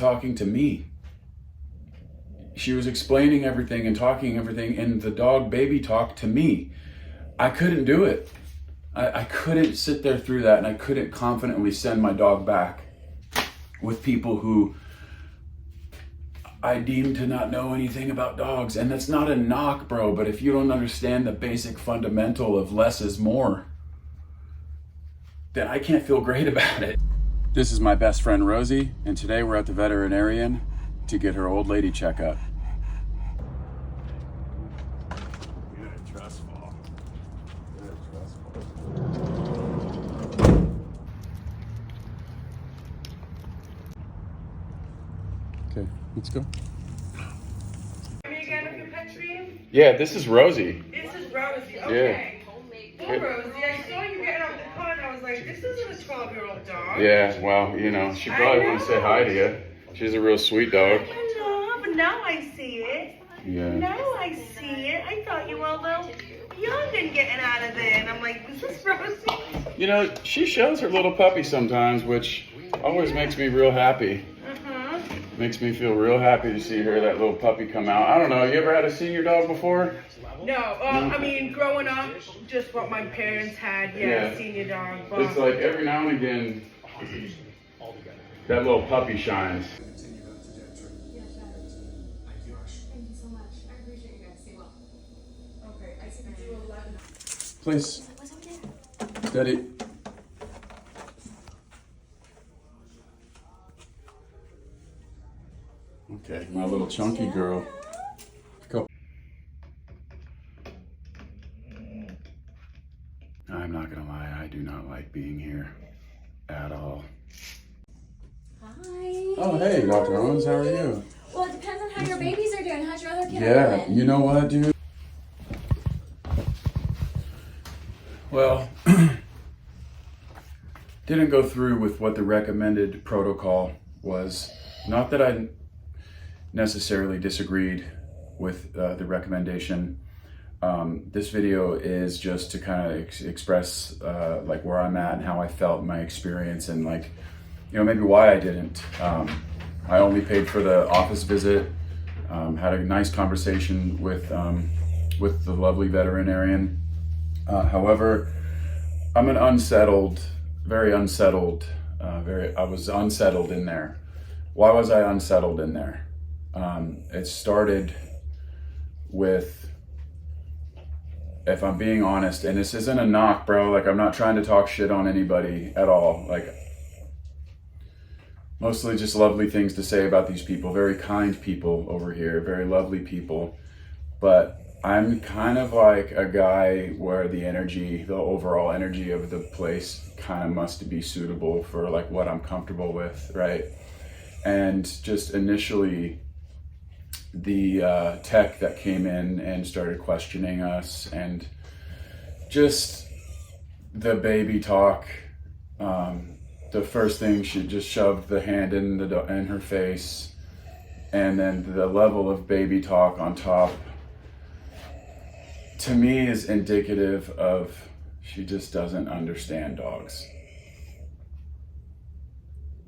talking to me. She was explaining everything and talking everything in the dog baby talk to me. I couldn't do it. I couldn't sit there through that, and I couldn't confidently send my dog back with people who I deem to not know anything about dogs. And that's not a knock, bro, but if you don't understand the basic fundamental of less is more, then I can't feel great about it. This is my best friend Rosie, and today we're at the veterinarian to get her old lady checkup. Okay, let's go. Are you getting a few pet treats? Yeah, this is Rosie. This is Rosie. Okay. Well, Rosie, I saw you getting out of the car and I was like, this isn't a 12-year-old dog. Yeah, well, you know, she probably wouldn't say hi to you. She's a real sweet dog. I know, but now I see it. Yeah. Now I see it. I thought you were a little young and getting out of there. And I'm like, is this Rosie? You know, she shows her little puppy sometimes, which always makes me real happy. Makes me feel real happy to see her, that little puppy come out. I don't know, you ever had a senior dog before? No, I mean, growing up, just what my parents had, yeah. Senior dog. But it's like every now and again, that little puppy shines. Please. Steady. Okay, my little chunky girl. Go. I'm not gonna lie, I do not like being here at all. Hi. Oh, hey, Dr. Owens, how are you? Well, it depends on how your babies are doing. How's your other kid doing? You know what, dude? Well, didn't go through with what the recommended protocol was. Not that I necessarily disagreed with the recommendation. This video is just to kind of express like where I'm at and how I felt, my experience, and like, you know, maybe why I didn't. I only paid for the office visit, had a nice conversation with the lovely veterinarian. However, I'm an unsettled, very unsettled, I was unsettled in there. Why was I unsettled in there? It started with, if I'm being honest, and this isn't a knock, bro, like I'm not trying to talk shit on anybody at all, like mostly just lovely things to say about these people, very kind people over here, very lovely people, but I'm kind of like a guy where the energy, the overall energy of the place kind of must be suitable for like what I'm comfortable with, right? And just initially, the tech that came in and started questioning us, and just the baby talk, the first thing, she just shoved the hand in her face, and then the level of baby talk on top, to me, is indicative of she just doesn't understand dogs.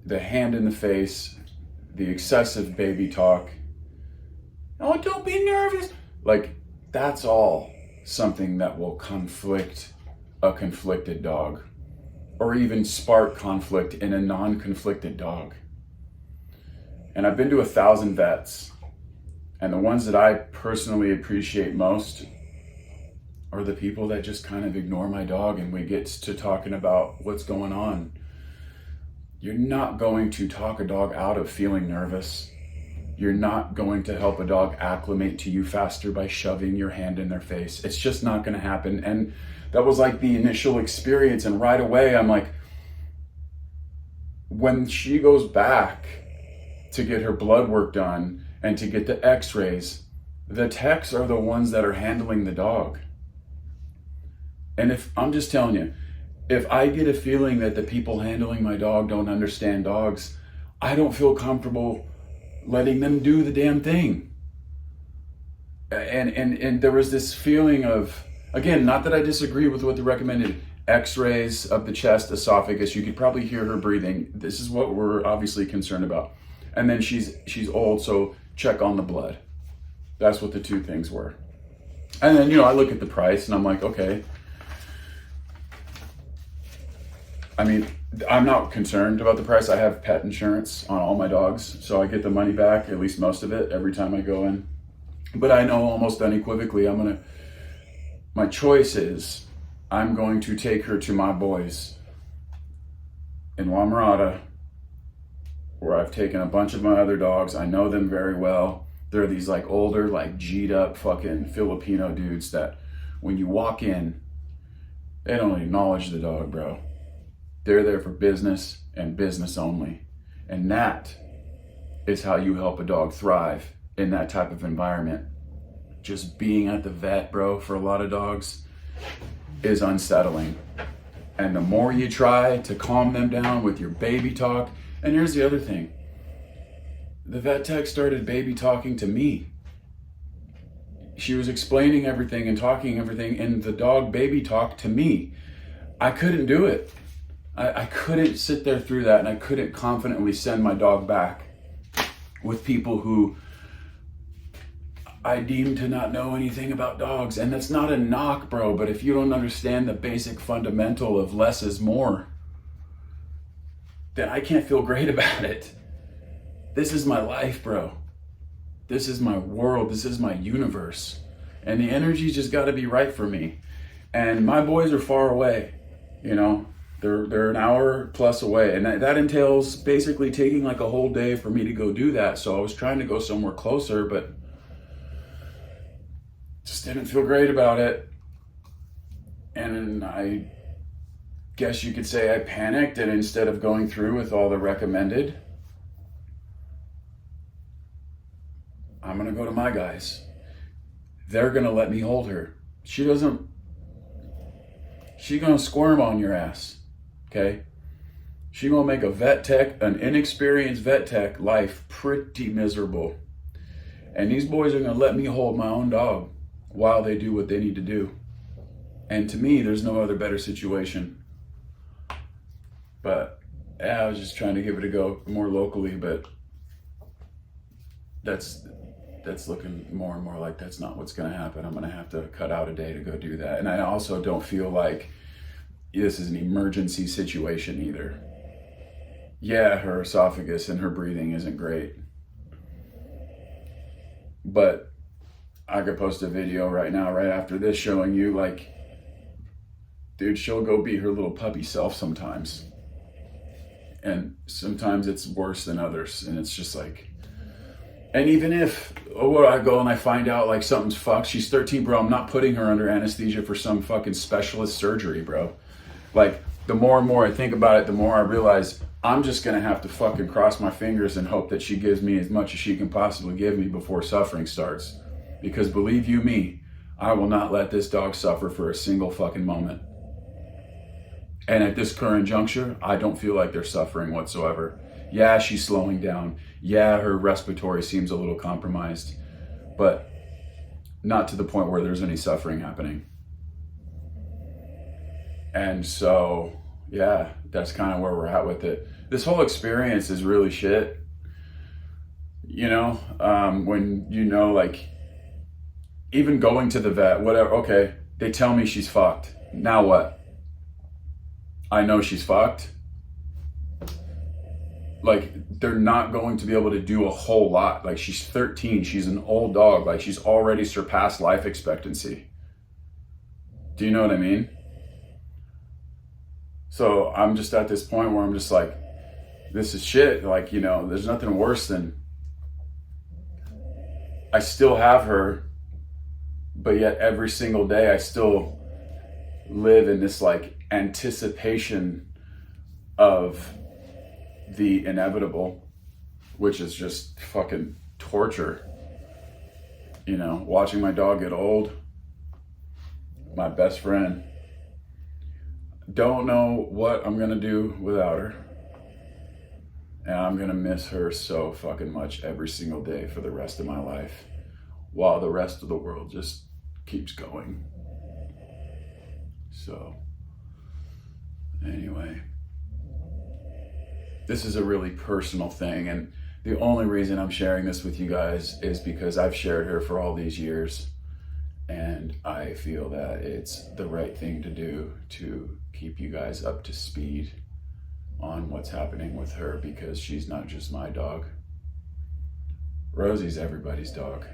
The hand in the face, the excessive baby talk, oh, don't be nervous. Like, that's all something that will conflict a conflicted dog, or even spark conflict in a non-conflicted dog. And I've been to 1,000 vets, and the ones that I personally appreciate most are the people that just kind of ignore my dog and we get to talking about what's going on. You're not going to talk a dog out of feeling nervous. You're not going to help a dog acclimate to you faster by shoving your hand in their face. It's just not going to happen. And that was like the initial experience. And right away, I'm like, when she goes back to get her blood work done and to get the x-rays, the techs are the ones that are handling the dog. And if I'm just telling you, if I get a feeling that the people handling my dog don't understand dogs, I don't feel comfortable letting them do the damn thing. And there was this feeling of, again, not that I disagree with what the recommended x-rays of the chest, esophagus, you could probably hear her breathing. This is what we're obviously concerned about. And then she's old, so check on the blood. That's what the two things were. And then, I look at the price and I'm like, okay. I mean, I'm not concerned about the price. I have pet insurance on all my dogs, so I get the money back, at least most of it, every time I go in. But I know almost unequivocally my choice is I'm going to take her to my boys in La Mirada, where I've taken a bunch of my other dogs. I know them very well. They're these like older, like G'd up fucking Filipino dudes that when you walk in, they don't acknowledge the dog, bro. They're there for business and business only. And that is how you help a dog thrive in that type of environment. Just being at the vet, bro, for a lot of dogs is unsettling. And the more you try to calm them down with your baby talk, and here's the other thing. The vet tech started baby talking to me. She was explaining everything and talking everything, and the dog baby talked to me. I couldn't do it. I couldn't sit there through that, and I couldn't confidently send my dog back with people who I deem to not know anything about dogs. And that's not a knock, bro, but if you don't understand the basic fundamental of less is more, then I can't feel great about it. This is my life, bro. This is my world. This is my universe. And the energy just got to be right for me. And my boys are far away, They're an hour plus away, and that entails basically taking like a whole day for me to go do that. So I was trying to go somewhere closer, but just didn't feel great about it. And I guess you could say I panicked, and instead of going through with all the recommended, I'm gonna go to my guys. They're gonna let me hold her. She's gonna squirm on your ass. Okay? She's gonna make an inexperienced vet tech life pretty miserable. And these boys are gonna let me hold my own dog while they do what they need to do. And to me, there's no other better situation. But I was just trying to give it a go more locally, but that's looking more and more like that's not what's gonna happen. I'm gonna have to cut out a day to go do that. And I also don't feel like this is an emergency situation either. Yeah, her esophagus and her breathing isn't great. But I could post a video right now, right after this, showing you like, dude, she'll go be her little puppy self sometimes. And sometimes it's worse than others. And it's just like, and even if I go and I find out like something's fucked, she's 13, bro, I'm not putting her under anesthesia for some fucking specialist surgery, bro. Like, the more and more I think about it, the more I realize I'm just gonna have to fucking cross my fingers and hope that she gives me as much as she can possibly give me before suffering starts. Because believe you me, I will not let this dog suffer for a single fucking moment. And at this current juncture, I don't feel like they're suffering whatsoever. Yeah, she's slowing down. Yeah, her respiratory seems a little compromised, but not to the point where there's any suffering happening. And so, yeah, that's kind of where we're at with it. This whole experience is really shit. When like, even going to the vet, whatever, okay, they tell me she's fucked. Now what? I know she's fucked. Like, they're not going to be able to do a whole lot. Like, she's 13, she's an old dog. Like, she's already surpassed life expectancy. Do you know what I mean? So I'm just at this point where I'm just like, this is shit. Like, there's nothing worse than I still have her, but yet every single day I still live in this like anticipation of the inevitable, which is just fucking torture. Watching my dog get old, my best friend. Don't know what I'm gonna do without her. And I'm gonna miss her so fucking much every single day for the rest of my life, while the rest of the world just keeps going. So, anyway, this is a really personal thing, and The only reason I'm sharing this with you guys is because I've shared her for all these years, and I feel that it's the right thing to do to keep you guys up to speed on what's happening with her, because she's not just my dog. Rosie's everybody's dog.